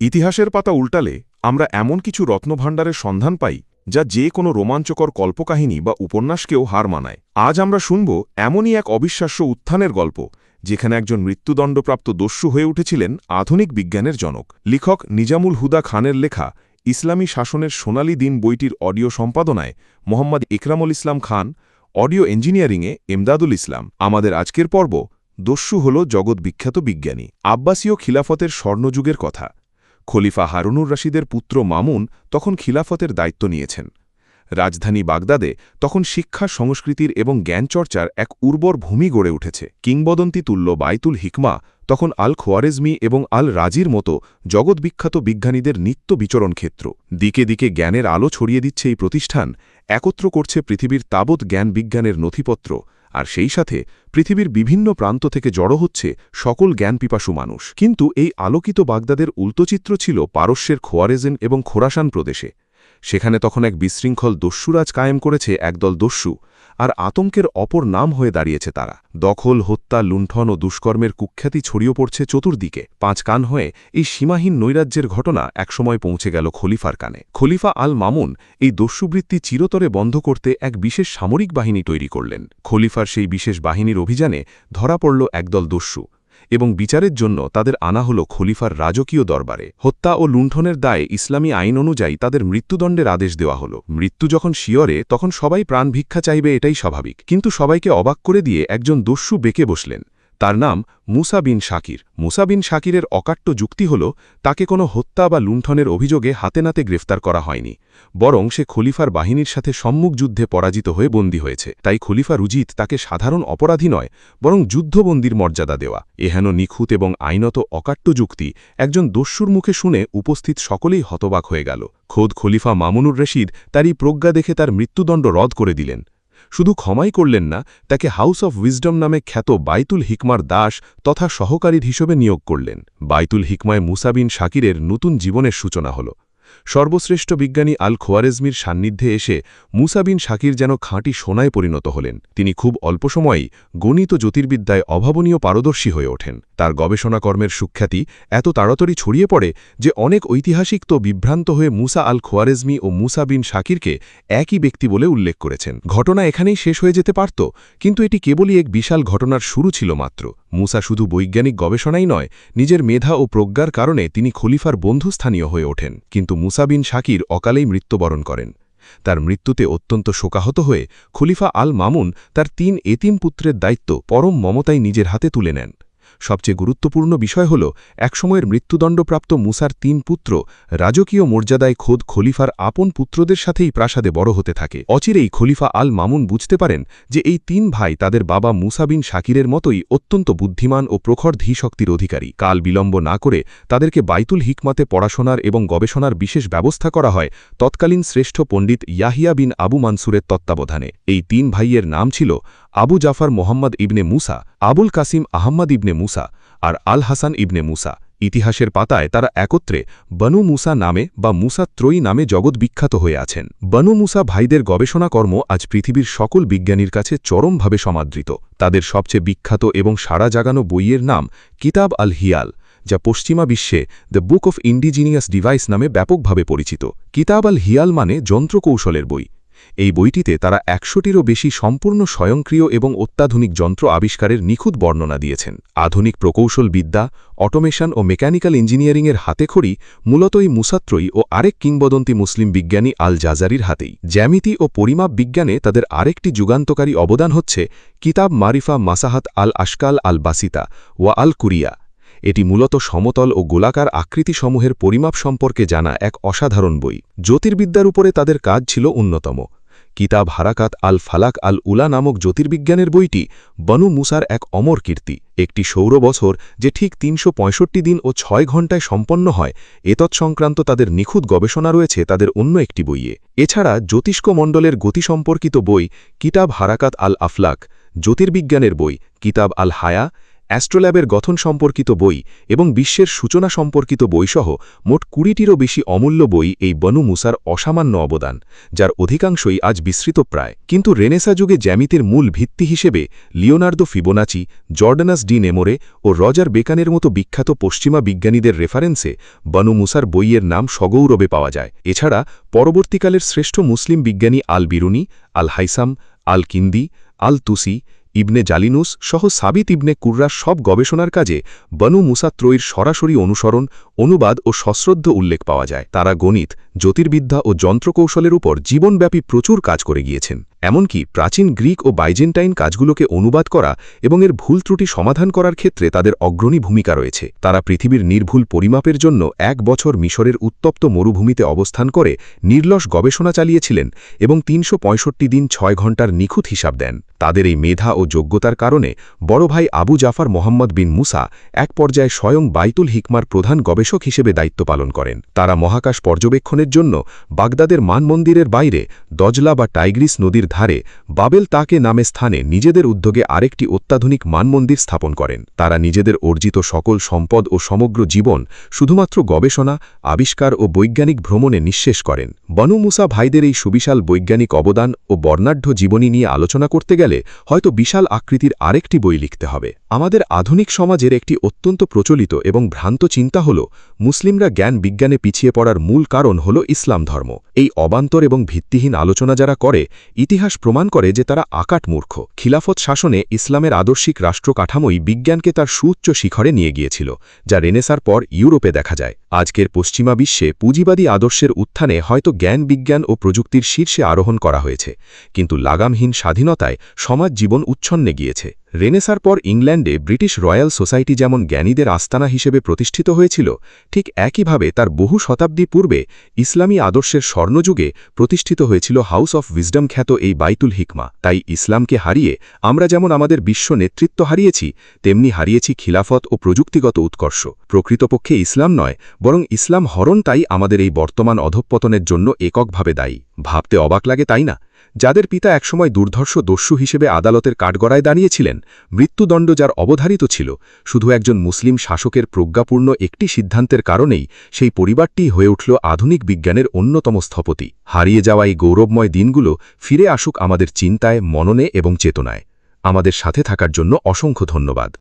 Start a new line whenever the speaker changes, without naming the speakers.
ইতিহাসের পাতা উল্টালে আমরা এমন কিছু রত্নভাণ্ডারের সন্ধান পাই যা যে কোনো রোমাঞ্চকর কল্পকাহিনী বা উপন্যাসকেও হার মানায়। আজ আমরা শুনব এমনই এক অবিশ্বাস্য উত্থানের গল্প, যেখানে একজন মৃত্যুদণ্ডপ্রাপ্ত দস্যু হয়ে উঠেছিলেন আধুনিক বিজ্ঞানের জনক। লেখক নিজামুল হুদা খানের লেখা ইসলামী শাসনের সোনালী দিন বইটির অডিও সম্পাদনায় মোহাম্মদ ইকরামুল ইসলাম খান, অডিও ইঞ্জিনিয়ারিংয়ে এমদাদুল ইসলাম। আমাদের আজকের পর্ব দস্যু হল জগৎ বিখ্যাত বিজ্ঞানী। আব্বাসীয় খিলাফতের স্বর্ণযুগের কথা। খলিফা হারুনুর রশিদের পুত্র মামুন তখন খিলাফতের দায়িত্ব নিয়েছেন। রাজধানী বাগদাদে তখন শিক্ষা, সংস্কৃতির এবং জ্ঞানচর্চার এক উর্বর ভূমি গড়ে উঠেছে। কিংবদন্তি তুল্য বাইতুল হিকমা তখন আল খোয়ারেজমি এবং আল রাজির মতো জগৎবিখ্যাত বিজ্ঞানীদের নিত্য বিচরণ ক্ষেত্র। দিকে দিকে জ্ঞানের আলো ছড়িয়ে দিচ্ছে এই প্রতিষ্ঠান, একত্র করছে পৃথিবীর তাবৎ জ্ঞান বিজ্ঞানের নথিপত্র, আর সেই সাথে পৃথিবীর বিভিন্ন প্রান্ত থেকে জড়ো হচ্ছে সকল জ্ঞানপিপাসু মানুষ। কিন্তু এই আলোকিত বাগদাদের উল্টোচিত্র ছিল পারস্যের খোয়ারেজেন এবং খোরাসান প্রদেশে। সেখানে তখন এক বিশৃঙ্খল দস্যুরাজ কায়েম করেছে একদল দস্যু, আর আতঙ্কের অপর নাম হয়ে দাঁড়িয়েছে তারা। দখল, হত্যা, লুণ্ঠন ও দুষ্কর্মের কুখ্যাতি ছড়িয়ে পড়ছে চতুর্দিকে। পাঁচ কান হয়ে এই সীমাহীন নৈরাজ্যের ঘটনা একসময় পৌঁছে গেল খলিফার কানে। খলিফা আল মামুন এই দস্যুবৃত্তি চিরতরে বন্ধ করতে এক বিশেষ সামরিক বাহিনী তৈরি করলেন। খলিফার সেই বিশেষ বাহিনীর অভিযানে ধরা পড়ল একদল দস্যু, এবং বিচারের জন্য তাদের আনা হল খলিফার রাজকীয় দরবারে। হত্যা ও লুণ্ঠনের দায়ে ইসলামী আইন অনুযায়ী তাদের মৃত্যুদণ্ডের আদেশ দেওয়া হল। মৃত্যু যখন শিয়রে, তখন সবাই প্রাণ ভিক্ষা চাইবে, এটাই স্বাভাবিক। কিন্তু সবাইকে অবাক করে দিয়ে একজন দস্যু বেঁকে বসলেন। তার নাম মুসা বিন শাকির। মুসা বিন শাকিরের অকাট্য যুক্তি হল, তাকে কোনো হত্যা বা লুণ্ঠনের অভিযোগে হাতে নাতে গ্রেফতার করা হয়নি, বরং সে খলিফার বাহিনীর সাথে সম্মুখ যুদ্ধে পরাজিত হয়ে বন্দী হয়েছে। তাই খলিফার উচিত তাকে সাধারণ অপরাধী নয়, বরং যুদ্ধবন্দীর মর্যাদা দেওয়া। এহেন নিখুঁত এবং আইনত অকাট্য যুক্তি একজন দস্যুর মুখে শুনে উপস্থিত সকলেই হতবাক হয়ে গেল। খোদ খলিফা মামুনুর রশিদ তারই প্রজ্ঞা দেখে তার মৃত্যুদণ্ড রদ করে দিলেন। শুধু ক্ষমাই করলেন না, তাকে হাউস অফ উইজডম নামে খ্যাত বাইতুল হিকমার দাস তথা সহকারীর হিসেবে নিয়োগ করলেন। বাইতুল হিকমায় মুসা বিন শাকিরের নতুন জীবনের সূচনা হল। সর্বশ্রেষ্ঠ বিজ্ঞানী আল খোয়ারেজমির সান্নিধ্যে এসে মুসা বিন শাকির যেন খাঁটি সোনায় পরিণত হলেন। তিনি খুব অল্প সময়েই গণিত ও জ্যোতির্বিদ্যায় অভাবনীয় পারদর্শী হয়ে ওঠেন। তার গবেষণাকর্মের সুখ্যাতি এত তাড়াতাড়ি ছড়িয়ে পড়ে যে অনেক ঐতিহাসিক তো বিভ্রান্ত হয়ে মুসা আল খোয়ারেজমি ও মুসা বিন শাকিরকে একই ব্যক্তি বলে উল্লেখ করেছেন। ঘটনা এখানেই শেষ হয়ে যেতে পারত, কিন্তু এটি কেবলই এক বিশাল ঘটনার শুরু ছিল মাত্র। মুসা শুধু বৈজ্ঞানিক গবেষণাই নয়, নিজের মেধা ও প্রজ্ঞার কারণে তিনি খলিফার বন্ধুস্থানীয় হয়ে ওঠেন। কিন্তু মুসা বিন শাকির অকালেই মৃত্যুবরণ করেন। তার মৃত্যুতে অত্যন্ত শোকাহত হয়ে খলিফা আল মামুন তার ৩ এতিম পুত্রের দায়িত্ব পরম মমতায় নিজের হাতে তুলে নেন। সবচেয়ে গুরুত্বপূর্ণ বিষয় হল, একসময়ের মৃত্যুদণ্ডপ্রাপ্ত মুসার ৩ পুত্র রাজকীয় মর্যাদায় খোদ খলিফার আপন পুত্রদের সাথেই প্রাসাদে বড় হতে থাকে। অচিরেই খলিফা আল মামুন বুঝতে পারেন যে এই ৩ ভাই তাদের বাবা মুসা বিন শাকিরের মতোই অত্যন্ত বুদ্ধিমান ও প্রখর ধীশক্তির অধিকারী। কাল বিলম্ব না করে তাদেরকে বাইতুল হিকমাতে পড়াশোনার এবং গবেষণার বিশেষ ব্যবস্থা করা হয় তৎকালীন শ্রেষ্ঠ পণ্ডিত ইয়াহিয়া বিন আবু মানসুরের তত্ত্বাবধানে। এই ৩ ভাইয়ের নাম ছিল আবু জাফর মোহাম্মদ ইবনে মুসা, আবুল কাসিম আহম্মদ ইবনে মুসা আর আল হাসান ইবনে মুসা। ইতিহাসের পাতায় তারা একত্রে বনু মুসা নামে বা মুসা ত্রয়ী নামে জগৎ বিখ্যাত হয়ে আছেন। বনু মুসা ভাইদের গবেষণাকর্ম আজ পৃথিবীর সকল বিজ্ঞানীর কাছে চরমভাবে সমাদৃত। তাদের সবচেয়ে বিখ্যাত এবং সাড়া জাগানো বইয়ের নাম কিতাব আল হিয়াল, যা পশ্চিমা বিশ্বে the book of indigenous device নামে ব্যাপকভাবে পরিচিত। কিতাব আল হিয়াল মানে যন্ত্রকৌশলের বই। এই বইটিতে তারা ১০০টিরও বেশি সম্পূর্ণ স্বয়ংক্রিয় এবং অত্যাধুনিক যন্ত্র আবিষ্কারের নিখুঁত বর্ণনা দিয়েছেন। আধুনিক প্রকৌশল বিদ্যা, অটোমেশন ও মেকানিক্যাল ইঞ্জিনিয়ারিংয়ের হাতেখড়ি মূলত এই মুসাত্রয়ী ও আরেক কিংবদন্তি মুসলিম বিজ্ঞানী আল জাজারির হাতেই। জ্যামিতি ও পরিমাপ বিজ্ঞানে তাদের আরেকটি যুগান্তকারী অবদান হচ্ছে কিতাব মারিফা মাসাহাত আল আশকাল আল বাসিতা ওয়া আল কুরিয়া। এটি মূলত সমতল ও গোলাকার আকৃতিসমূহের পরিমাপ সম্পর্কে জানা এক অসাধারণ বই। জ্যোতির্বিদ্যার উপরে তাদের কাজ ছিল অন্যতম। কিতাব হারাকাত আল ফালাক আল উলা নামক জ্যোতির্বিজ্ঞানের বইটি বনু মুসার এক অমর কীর্তি। একটি সৌর বছর যে ঠিক ৩৬৫ দিন ও ৬ ঘণ্টায় সম্পন্ন হয়, এতৎসংক্রান্ত তাদের নিখুঁত গবেষণা রয়েছে তাদের অন্য একটি বইয়ে। এছাড়া জ্যোতিষ্ক মণ্ডলের গতি সম্পর্কিত বই কিতাব হারাকাত আল আফলাক, জ্যোতির্বিজ্ঞানের বই কিতাব আল হায়া,
অ্যাস্ট্রোল্যাবের গঠন সম্পর্কিত বই এবং বিশ্বের সূচনা সম্পর্কিত বইসহ মোট ২০টিরও বেশি অমূল্য বই এই বনু মুসার অসামান্য অবদান, যার অধিকাংশই আজ বিস্মৃতপ্রায়। কিন্তু রেনেসা যুগে জ্যামিতির মূল ভিত্তি হিসেবে লিওনার্দো ফিবোনাচি, জর্ডানাস ডি নেমোরে ও রজার বেকানের মতো বিখ্যাত পশ্চিমা বিজ্ঞানীদের রেফারেন্সে বনু মুসার বইয়ের নাম সগৌরবে পাওয়া যায়। এছাড়া পরবর্তীকালের শ্রেষ্ঠ মুসলিম বিজ্ঞানী আল বিরুনি, আল হাইসাম, আল কিন্দি, আল তুসি, ইবনে জালিনুস সহ সাবিত ইবনে কুর্রার সব গবেষণার কাজে বনু মুসা ত্রয়ীর সরাসরি অনুসরণ, অনুবাদ ও সশ্রদ্ধ উল্লেখ পাওয়া যায়। তারা গণিত, জ্যোতির্বিদ্যা ও যন্ত্রকৌশলের উপর জীবনব্যাপী প্রচুর কাজ করে গিয়েছেন। এমনকি প্রাচীন গ্রিক ও বাইজেন্টাইন কাজগুলোকে অনুবাদ করা এবং এর ভুল ত্রুটি সমাধান করার ক্ষেত্রে তাদের অগ্রণী ভূমিকা রয়েছে। তারা পৃথিবীর নির্ভুল পরিমাপের জন্য ১ বছর মিশরের উত্তপ্ত মরুভূমিতে অবস্থান করে নির্লস গবেষণা চালিয়েছিলেন এবং ৩৬৫ দিন ৬ ঘণ্টার নিখুঁত হিসাব দেন। তাদের এই মেধা ও যোগ্যতার কারণে বড় ভাই আবু জাফর মোহাম্মদ বিন মুসা এক পর্যায়ে স্বয়ং বাইতুল হিকমার প্রধান গবেষক হিসেবে দায়িত্ব পালন করেন। তারা মহাকাশ পর্যবেক্ষণের জন্য বাগদাদের মানমন্দিরের বাইরে দজলা বা টাইগ্রিস নদীর ধারে বাবেল তাকে নামে স্থানে নিজেদের উদ্যোগে আরেকটি অত্যাধুনিক মানমন্দির স্থাপন করেন। তারা নিজেদের অর্জিত সকল সম্পদ ও সমগ্র জীবন শুধুমাত্র গবেষণা, আবিষ্কার ও বৈজ্ঞানিক ভ্রমণে নিঃশেষ করেন। বনু মুসা ভাইদের এই সুবিশাল বৈজ্ঞানিক অবদান ও বর্ণাঢ্য জীবনী নিয়ে আলোচনা করতে গেলে হয়তো বিশাল আকৃতির আরেকটি বই লিখতে হবে। আমাদের আধুনিক সমাজের একটি অত্যন্ত প্রচলিত এবং ভ্রান্ত চিন্তা হল মুসলিমরা জ্ঞান বিজ্ঞানে পিছিয়ে পড়ার মূল কারণ হল ইসলাম ধর্ম। এই অবান্তর এবং ভিত্তিহীন আলোচনা যারা করে, ইতিহাস প্রমাণ করে যে তারা আকাট মূর্খ। খিলাফত শাসনে ইসলামের আদর্শিক রাষ্ট্র কাঠামোই বিজ্ঞানকে তার সুউচ্চ শিখরে নিয়ে গিয়েছিল, যা রেনেসার পর ইউরোপে দেখা যায়। আজকের পশ্চিমা বিশ্বে পুঁজিবাদী আদর্শের উত্থানে হয়তো জ্ঞান বিজ্ঞান ও প্রযুক্তির শীর্ষে আরোহণ করা হয়েছে, কিন্তু লাগামহীন স্বাধীনতায় সমাজ জীবন উচ্ছন্নে গিয়েছে। রেনেসার পর ইংল্যান্ডে ব্রিটিশ রয়্যাল সোসাইটি যেমন জ্ঞানীদের আস্তানা হিসেবে প্রতিষ্ঠিত হয়েছিল, ঠিক একইভাবে তার বহু শতাব্দী পূর্বে ইসলামী আদর্শের স্বর্ণযুগে প্রতিষ্ঠিত হয়েছিল হাউস অফ উইজডম খ্যাত এই বাইতুল হিকমা। তাই ইসলামকে হারিয়ে আমরা যেমন আমাদের বিশ্ব নেতৃত্ব হারিয়েছি, তেমনি হারিয়েছি খিলাফত ও প্রযুক্তিগত উৎকর্ষ। প্রকৃতপক্ষে ইসলাম নয়, বরং ইসলাম হরণ তাই আমাদের এই বর্তমান অধঃপতনের জন্য এককভাবে দায়ী। ভাবতে অবাক লাগে, তাই না? যাদের পিতা একসময় দুর্ধর্ষ দস্যু হিসেবে আদালতের কাঠগড়ায় দাঁড়িয়েছিলেন, মৃত্যুদণ্ড যার অবধারিত ছিল, শুধু একজন মুসলিম শাসকের প্রজ্ঞাপূর্ণ একটি সিদ্ধান্তের কারণেই সেই পরিবারটিই হয়ে উঠল আধুনিক বিজ্ঞানের অন্যতম স্থপতি। হারিয়ে যাওয়া এই গৌরবময় দিনগুলো ফিরে আসুক আমাদের চিন্তায়, মননে এবং চেতনায়। আমাদের সাথে থাকার জন্য অসংখ্য ধন্যবাদ।